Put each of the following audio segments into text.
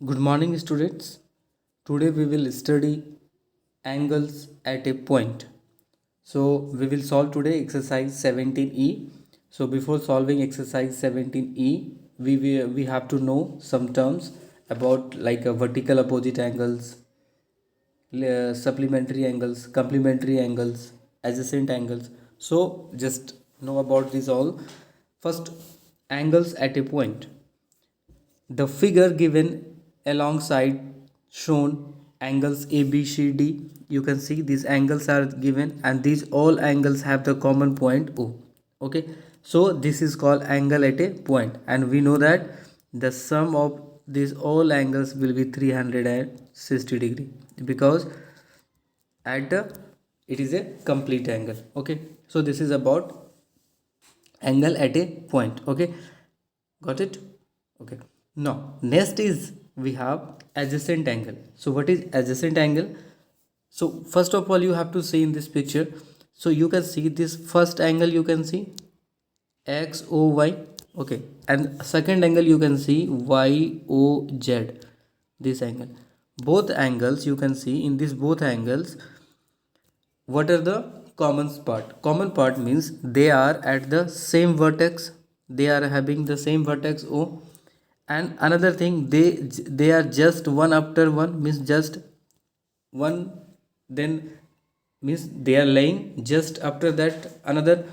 Good morning, students. Today we will study angles at a point. So we will solve today exercise 17E. So before solving exercise 17E, we have to know some terms about like a vertical opposite angles, supplementary angles, complementary angles, adjacent angles. So just know about these all. First, angles at a point. The figure given alongside shown angles A, B, C, D. You can see these angles are given and these all angles have the common point O. Okay, so this is called angle at a point, and we know that the sum of these all angles will be 360 degree because at the it is a complete angle. Okay, so this is about angle at a point. Okay, got it. Okay, now next is we have adjacent angle. So what is adjacent angle? So first of all you have to see in this picture. So you can see this first angle, you can see x o y. Okay, and second angle you can see y o z, this angle. Both angles you can see in this both angles, what are the common part? Common part means they are at the same vertex, they are having the same vertex o. And another thing, they are just one after one, means just one, then means they are laying just after that another,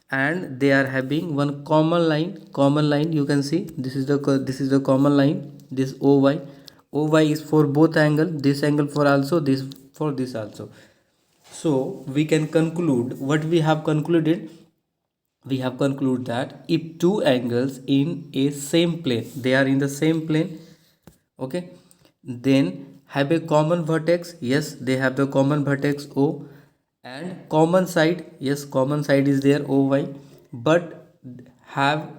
and they are having one common line. You can see this is the common line, this oy is for both angle, this angle for also, this for this also. So we can conclude what we have concluded. We have concluded that if two angles in a same plane, they are in the same plane, okay, then have a common vertex. Yes, they have the common vertex o, and common side. Yes, common side is there oy, but have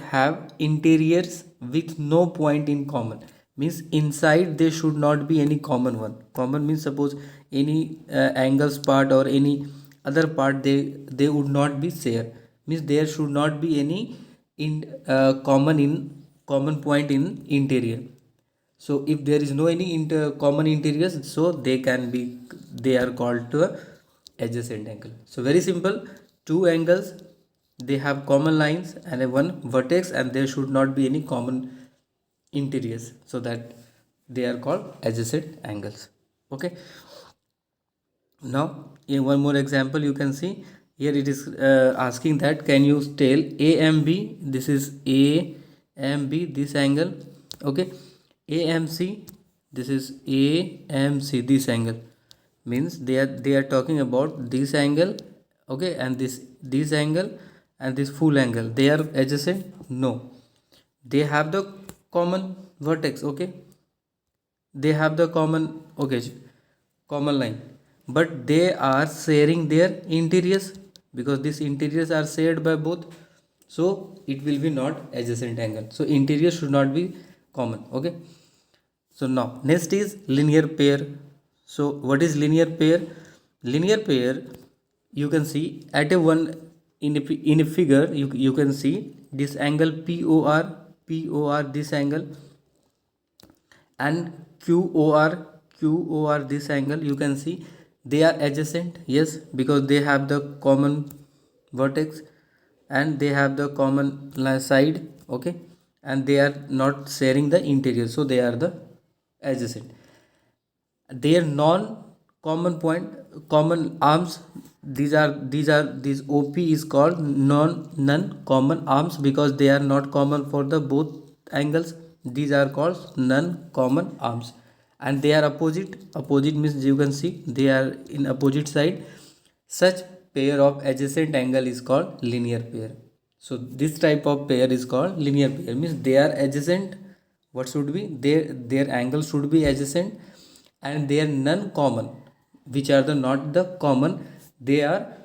have interiors with no point in common. Means inside there should not be any common one. Common means suppose any angles part or any other part, they would not be share. Means there should not be any in common point in interior. So if there is no any common interiors, so they are called to a adjacent angle. So very simple, two angles, they have common lines and a one vertex, and there should not be any common interiors, so that they are called adjacent angles. Okay, now in one more example you can see here, it is asking that can you tell AMB, this is AMB, this angle. Okay, AMC, this is AMC, this angle. Means they are talking about this angle, okay, and this angle and this full angle, they are adjacent? No, they have the common vertex. Okay, they have the common, okay, common line, but they are sharing their interiors, because these interiors are shared by both, so it will be not adjacent angle. So interior should not be common. Okay, so now next is linear pair. So what is linear pair? Linear pair, you can see at a one, in a figure you can see this angle POR, this angle, and QOR, this angle. You can see they are adjacent. Yes, because they have the common vertex and they have the common side. Okay, and they are not sharing the interior, so they are the adjacent. Their non common point, common arms, these OP is called non common arms, because they are not common for the both angles. These are called non common arms, and they are opposite means you can see they are in opposite side. Such pair of adjacent angle is called linear pair. So this type of pair is called linear pair, means they are adjacent. What should be their angle should be adjacent, and they are non common, which are the not the common, they are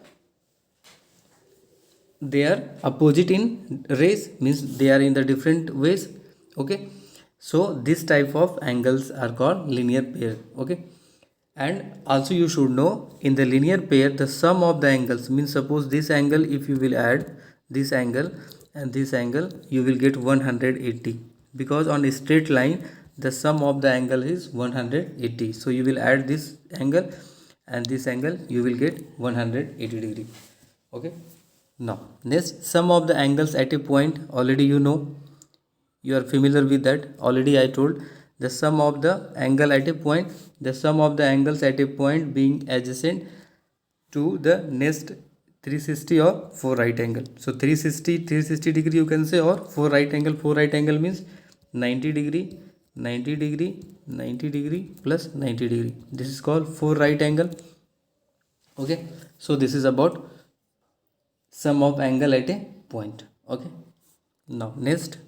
opposite in rays, means they are in the different ways. Okay, so this type of angles are called linear pair. Okay, and also you should know in the linear pair the sum of the angles, means suppose this angle, if you will add this angle and this angle, you will get 180 because on a straight line the sum of the angle is 180. So you will add this angle and this angle, you will get 180 degree. Okay. Now next, sum of the angles at a point, already you know, you are familiar with that. Already I told the sum of the angle at a point, the sum of the angles at a point being adjacent to the next 360 or 4 right angle. So 360 degree you can say, or 4 right angle. 4 right angle means 90 degree, 90 degree, 90 degree plus 90 degree. This is called 4 right angle. Okay. So this is about sum of angle at a point. Okay. Now next,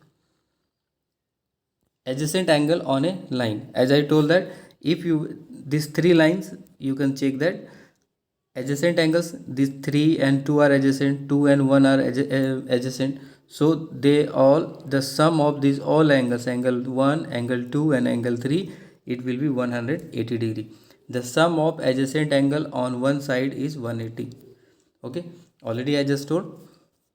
adjacent angle on a line. As I told that if you, these three lines, you can check that adjacent angles, these 3 and 2 are adjacent, 2 and 1 are adjacent. So they all, the sum of these all angles, angle 1, angle 2 and angle 3, it will be 180 degree. The sum of adjacent angle on one side is 180. Okay, already I just told.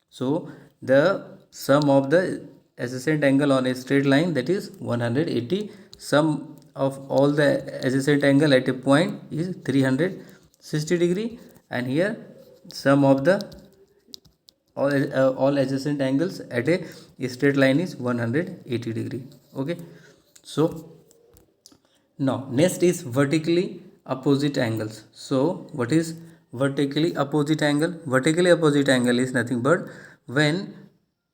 So the sum of the adjacent angle on a straight line, that is 180. Sum of all the adjacent angle at a point is 360 degree, and here sum of the all adjacent angles at a straight line is 180 degree. Okay. So now next is vertically opposite angles. So what is vertically opposite angle? Vertically opposite angle is nothing but when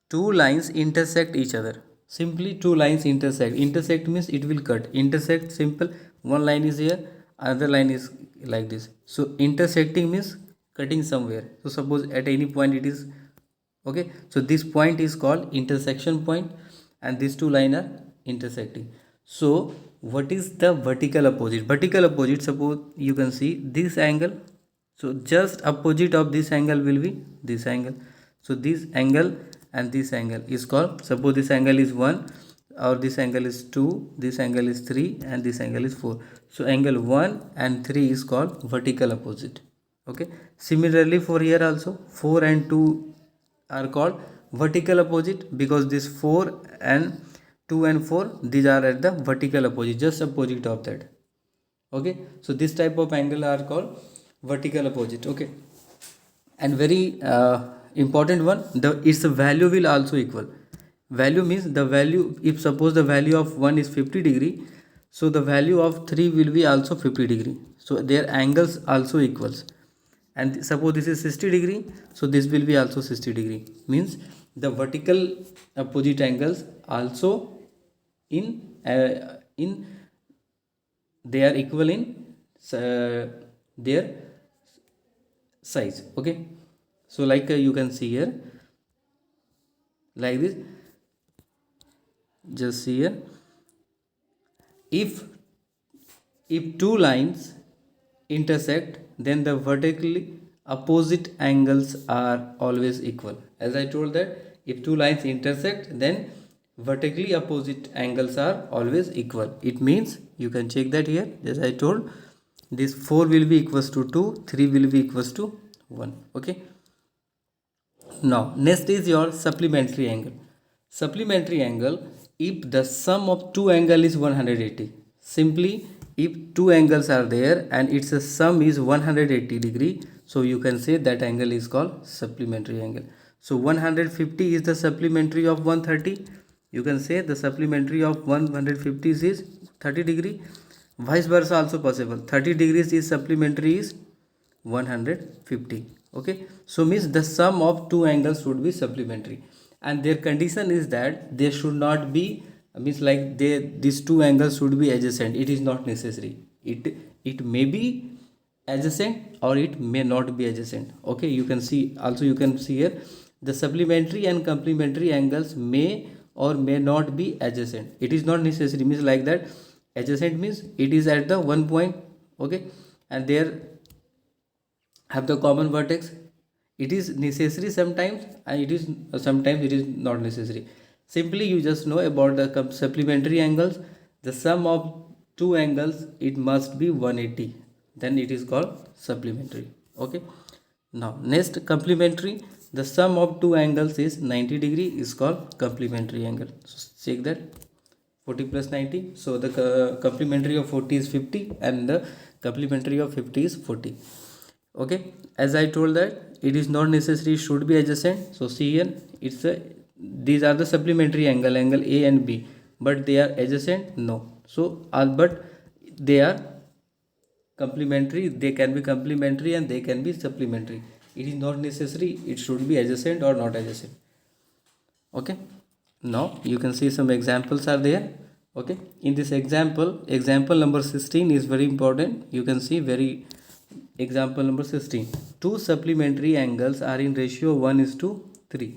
two lines intersect each other. Simply two lines intersect. Intersect means it will cut. Intersect, simple. One line is here, another line is like this. So intersecting means cutting somewhere. So suppose at any point it is, okay, so this point is called intersection point, and these two lines are intersecting. So what is the vertical opposite? Vertical opposite, suppose you can see this angle, so just opposite of this angle will be this angle. So this angle and this angle is called, suppose this angle is 1, or this angle is 2, this angle is 3 and this angle is 4. So angle 1 and 3 is called vertical opposite. Okay. Similarly for here also 4 and 2 are called vertical opposite, because this 4 and 2 and 4, these are at the vertical opposite, just opposite of that. Okay. So this type of angle are called vertical opposite. Okay. And very important one, the its value will also equal. Value means the value, if suppose the value of 1 is 50 degree, so the value of 3 will be also 50 degree. So their angles also equals. And suppose this is 60 degree, so this will be also 60 degree. Means the vertical opposite angles also in they are equal in their size. Okay. So like you can see here like this, just see here, if two lines intersect, then the vertically opposite angles are always equal. As I told that if two lines intersect, then vertically opposite angles are always equal. It means you can check that here, as I told, this 4 will be equals to 2, 3 will be equals to 1. Okay. Now next is your supplementary angle. Supplementary angle, if the sum of two angle is 180. Simply if two angles are there and its sum is 180 degree, so you can say that angle is called supplementary angle. So 150 is the supplementary of 130. You can say the supplementary of 150 is 30 degree. Vice versa also possible. 30 degrees is supplementary is 150. Okay. So means the sum of two angles should be supplementary, and their condition is that they should not be, means like these two angles should be adjacent. It is not necessary. It may be adjacent or it may not be adjacent. Okay. You can see also, you can see here the supplementary and complementary angles may or may not be adjacent. It is not necessary, means like that adjacent means it is at the one point. Okay. And there have the common vertex. It is necessary sometimes, and it is sometimes it is not necessary. Simply you just know about the supplementary angles. The sum of two angles, it must be 180, then it is called supplementary. Okay. Now next, complementary, the sum of two angles is 90 degree, is called complementary angle. So check that 40 plus 90, so the complementary of 40 is 50 and the complementary of 50 is 40. Okay, as I told that it is not necessary should be adjacent. So see here, it's a, these are the supplementary angle A and B, but they are adjacent, no. So but they are complementary, they can be complementary and they can be supplementary. It is not necessary it should be adjacent or not adjacent. Okay, now you can see some examples are there. Okay, in this example number 16 is very important. You can see very example number 16, two supplementary angles are in ratio 1:3,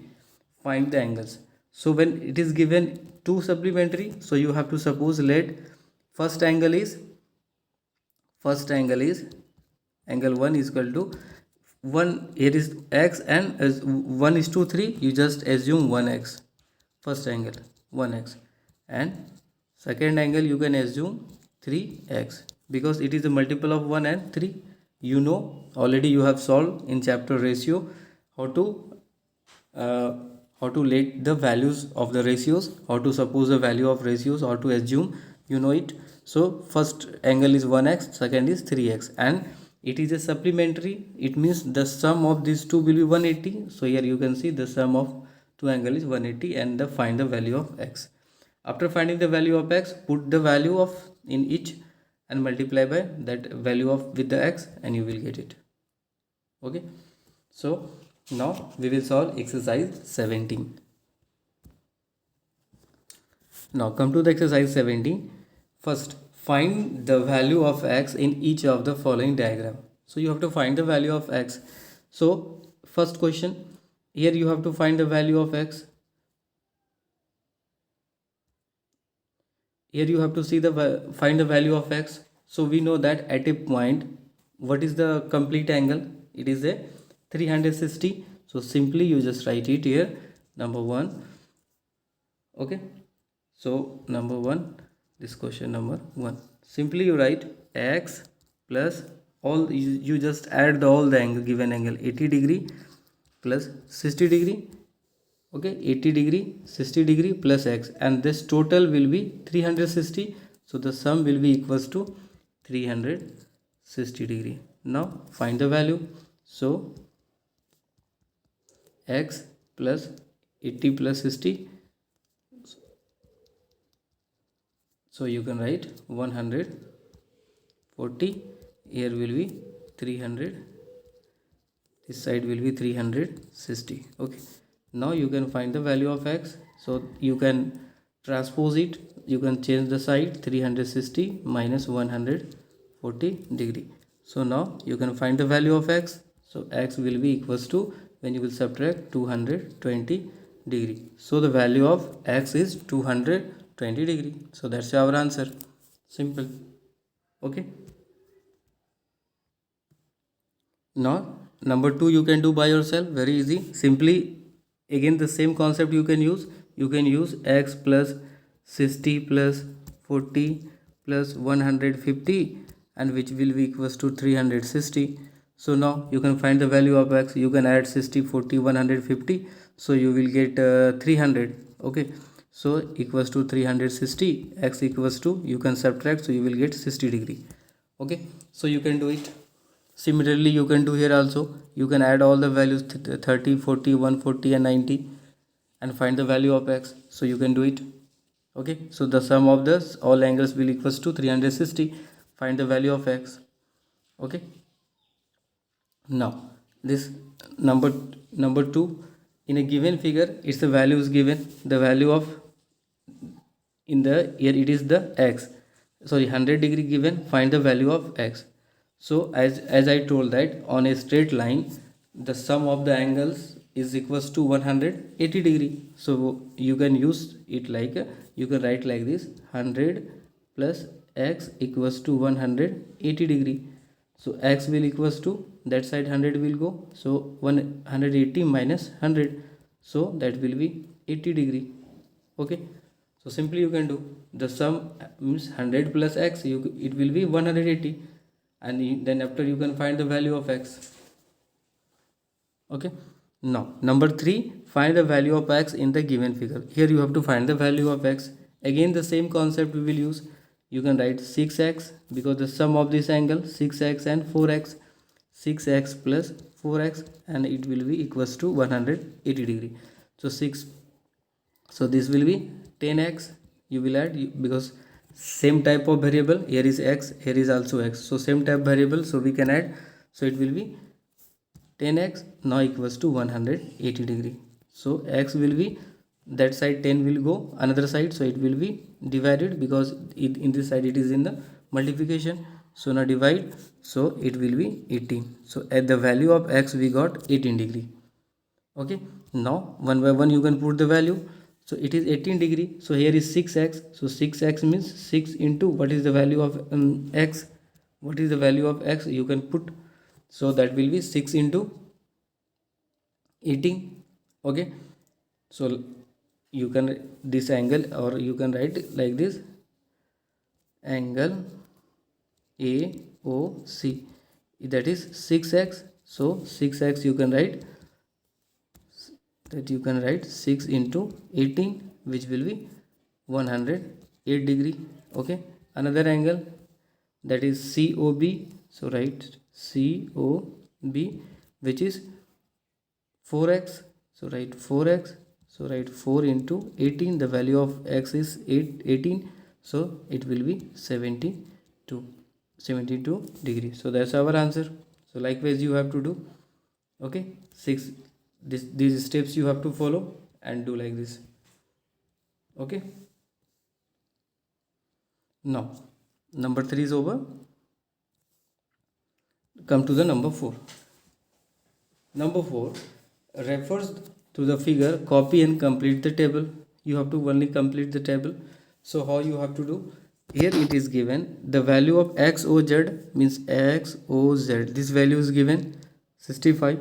find the angles. So when it is given two supplementary, so you have to suppose let first angle is angle 1 is equal to 1, here is x, and as 1:3 you just assume 1x, first angle 1x, and second angle you can assume 3x because it is a multiple of 1 and 3. You know already, you have solved in chapter ratio how to let the values of the ratios, how to suppose the value of ratios, or to assume, you know it. So first angle is 1x, second is 3x, and it is a supplementary. It means the sum of these two will be 180. So here you can see the sum of two angle is 180, and find the value of x. After finding the value of x, put the value of in each and multiply by that value of with the x, and you will get it. Okay, so now we will solve exercise 17. Now come to the exercise 17. First, find the value of x in each of the following diagram. So you have to find the value of x. So first question, here you have to find the value of x. Here you have to see the find the value of x. So we know that at a point, what is the complete angle? It is a 360. So simply you just write it here, number 1. Okay, so number 1, this question number 1, simply you write x plus all, you just add all the angle, given angle 80 degree plus 60 degree. Okay, 80 degree 60 degree plus x, and this total will be 360. So the sum will be equals to 360 degree. Now find the value. So x plus 80 plus 60, so you can write 140, here will be 300, this side will be 360. Okay, now you can find the value of x. So you can transpose it, you can change the side, 360 minus 140 degree. So now you can find the value of x. So x will be equals to, when you will subtract, 220 degree. So the value of x is 220 degree. So that's our answer. Simple. Okay, now number 2 you can do by yourself, very easy. Simply again the same concept you can use. You can use x plus 60 plus 40 plus 150, and which will be equals to 360. So now you can find the value of x. You can add 60, 40, 150, so you will get 300. Okay, so equals to 360, x equals to, you can subtract, so you will get 60 degree. Okay, so you can do it. Similarly you can do here also. You can add all the values 30, 40, 140 and 90 and find the value of x. So you can do it. Okay, so the sum of this all angles will equals to 360. Find the value of x. Okay, now this number 2, in a given figure, its the value is given, the value of, in the here it is the x, sorry 100 degree given, find the value of x. So as I told that on a straight line the sum of the angles is equals to 180 degree. So you can use it like you can write like this, 100 plus x equals to 180 degree. So x will equals to, that side 100 will go, so 180 minus 100, so that will be 80 degree. Okay, so simply you can do the sum means 100 plus x, it will be 180, and then after you can find the value of x. Okay, now number 3, find the value of x in the given figure. Here you have to find the value of x Again the same concept we will use. You can write 6x because the sum of this angle 6x and 4x, 6x plus 4x, and it will be equals to 180 degree. So 6, so this will be 10x. You will add, because same type of variable, here is x, here is also x, so same type variable, so we can add. So it will be 10x now equals to 180 degree. So x will be, that side 10 will go another side, so it will be divided because in this side it is in the multiplication. So now divide, so it will be 18. So at the value of x we got 18 degree. Okay, now one by one you can put the value. So it is 18 degree, so here is 6x, so 6x means 6 into what is the value of x, what is the value of x you can put. So that will be 6 into 18. Okay, so you can this angle, or you can write like this, angle AOC, that is 6x. So 6x you can write, that you can write 6 into 18, which will be 108 degree. Okay, another angle, that is COB. So write COB, which is 4x. So write 4x. So write 4 into 18, the value of x is 18, so it will be 72 degree. So that's our answer. So likewise you have to do. Okay, 6, these steps you have to follow and do like this. Okay, now number 3 is over. Come to the number 4. Number 4 refers to the figure, copy and complete the table. You have to only complete the table. So how you have to do? Here it is given the value of XOZ, means XOZ, this value is given 65.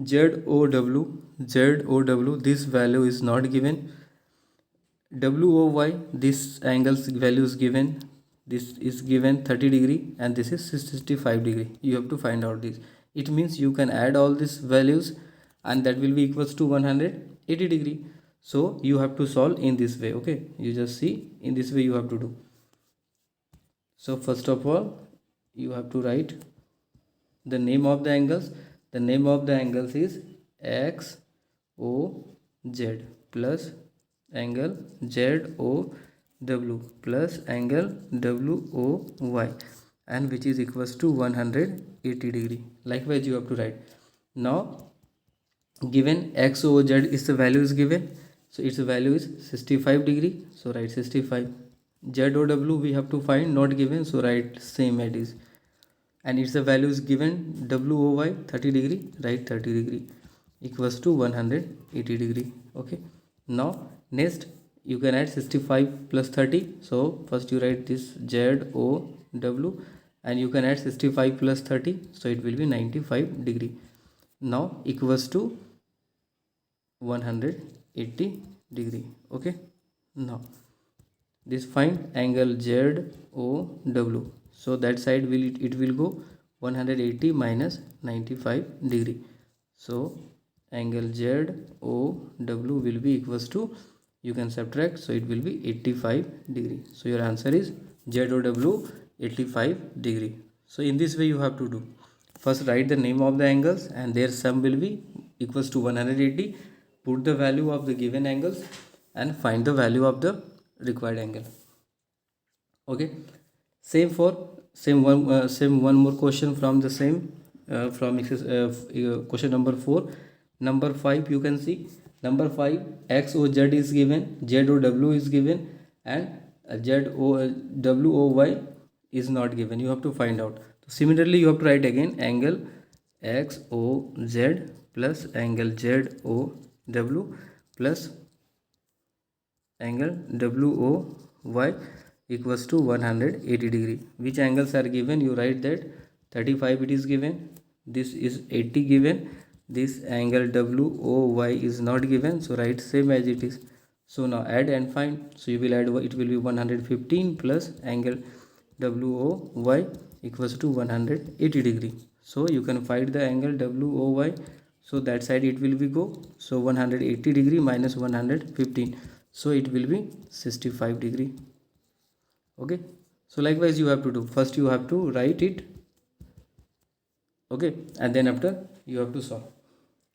ZOW, this value is not given. WOY, this angle's value is given, this is given 30 degree, and this is 65 degree. You have to find out this. It means you can add all these values and that will be equals to 180 degree. So you have to solve in this way. Okay, you just see in this way you have to do. So first of all you have to write the name of the angles. The name of the angles is XOZ plus angle ZOW plus angle WOY, and which is equals to 180 degree. Likewise you have to write. Now given XOZ is the value is given, so its value is 65 degree, so write 65. ZOW we have to find, not given, so write same as is, and its value is given WOY 30 degree, write 30 degree, equals to 180 degree. Okay, now next you can add 65 plus 30. So first you write this ZOW and you can add 65 plus 30, so it will be 95 degree. Now equals to 180 degree. Okay, now this find angle ZOW. So that side will it will go 180 minus 95 degree. So angle ZOW will be equals to, you can subtract, so it will be 85 degree. So your answer is ZOW 85 degree. So in this way you have to do. First write the name of the angles and their sum will be equals to 180. Put the value of the given angles and find the value of the required angle. Okay, same one more question from the same question number 4. Number 5 you can see, number 5 XOZ is given, ZOW is given, and WOY is not given. You have to find out. So similarly you have to write again angle XOZ plus angle ZOW plus angle WOY equals to 180 degree. Which angles are given? You write that 35 it is given, this is 80 given, this angle WOY is not given, so write same as it is. So now add and find. So you will add, it will be 115 plus angle WOY equals to 180 degree. So you can find the angle WOY, so that side it will be go, so 180 degree minus 115, so it will be 65 degree. Okay, so likewise you have to do, first you have to write it, okay, and then after you have to solve.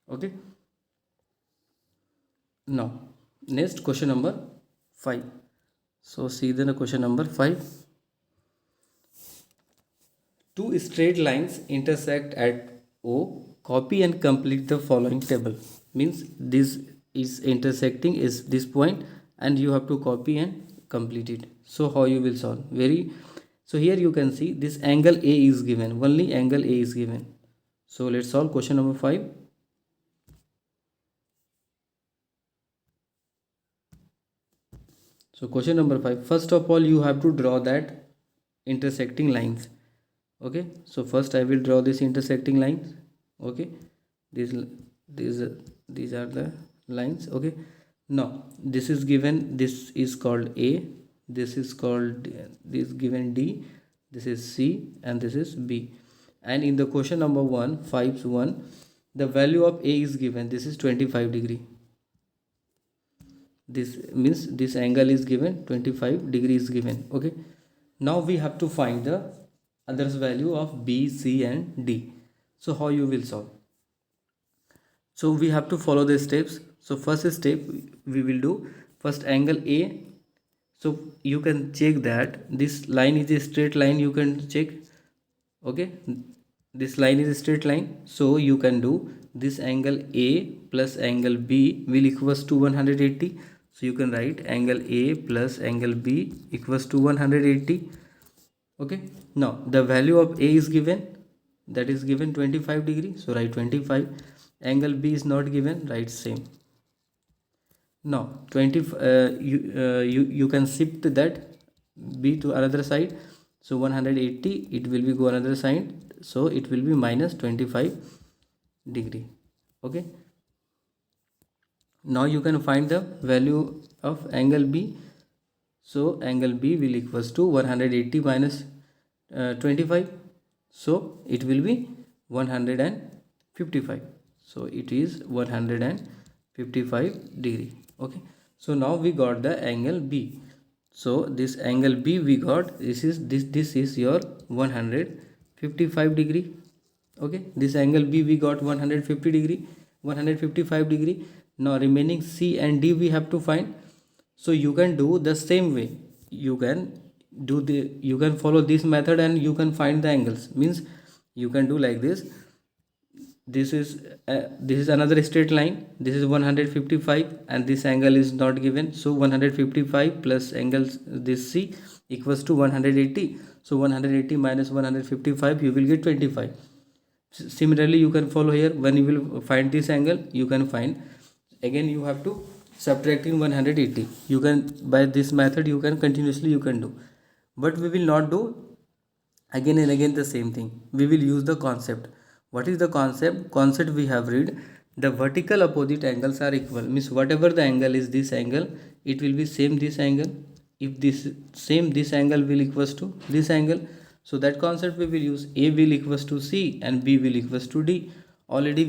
Okay, now next question number 5. So see the question number 5. Two straight lines intersect at O. Copy and complete the following table. Means this is intersecting is this point, and you have to copy and complete it. So how you will solve? So here you can see this angle A is given. Only angle A is given. So let's solve question number 5. So question number 5. First of all, you have to draw that intersecting lines. Okay, so first I will draw this intersecting lines. Okay, these these are the lines. Okay, now this is given, this is called A, this is called, this given D, this is C, and this is B. And in the question number 1, 5's1, the value of A is given, this is 25 degree. This means this angle is given, 25 degree is given. Okay, now we have to find the others value of B, C and D. So how you will solve? So we have to follow the steps. So first step we will do, first angle A. So you can check that this line is a straight line, you can check. Okay, this line is a straight line, so you can do this angle A plus angle B will equals to 180. So you can write angle A plus angle B equals to 180. Okay, now the value of A is given, that is given 25 degree, so write 25. Angle B is not given, write same. Now 20 you can shift that B to another side, so 180 it will be go another side, so it will be minus 25 degree. Okay, now you can find the value of angle B. So angle B will equals to 180 minus 25, so it will be 155. So it is 155 degree. Okay, so now we got the angle B. So this angle B we got, this is your 155 degree. Okay, this angle B we got 150 degree, 155 degree. Now remaining C and D we have to find. So you can do the same way, you can follow this method and you can find the angles. Means you can do like this, this is another straight line, this is 155 and this angle is not given, so 155 plus angle this C equals to 180. So 180 minus 155 you will get 25. Similarly you can follow here, when you will find this angle you can find, again you have to subtracting 180. You can, by this method you can continuously you can do, but we will not do again and again the same thing. We will use the concept. What is the concept we have read, the vertical opposite angles are equal. Means whatever the angle is, this angle it will be same this angle, if this same this angle will equals to this angle. So that concept we will use, A will equals to C and B will equals to D. Already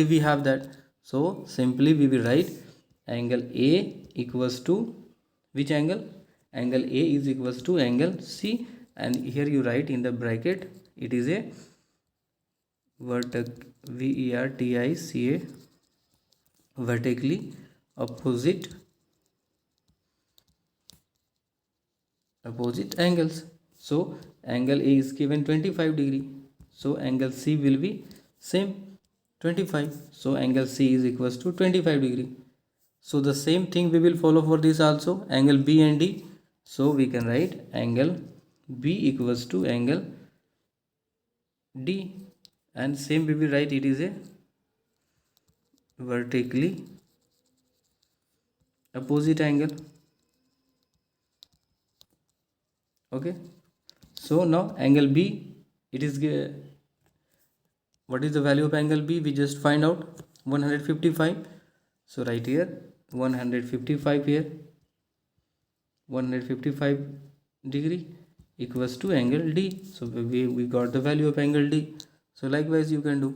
we have that. So simply we will write angle A equals to which angle? Angle A is equals to angle C, and here you write in the bracket it is a VERTICA, vertically opposite angles. So angle A is given 25 degree, so angle C will be same 25, so angle C is equals to 25 degree. So the same thing we will follow for this also, angle B and D. So we can write angle B equals to angle D, and same we will write it is a vertically opposite angle. Okay, so now angle B, it is what is the value of angle B? We just find out 155. So right here 155 here, 155 degree equals to angle D. So we got the value of angle D. So likewise you can do,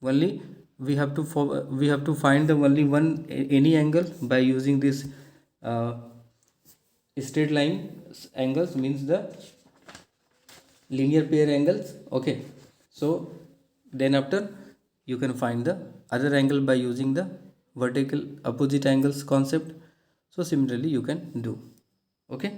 only we have to find the only one any angle by using this uh, straight line angles, means the linear pair angles. Okay, so then after you can find the other angle by using the vertical opposite angles concept. So similarly you can do. Okay.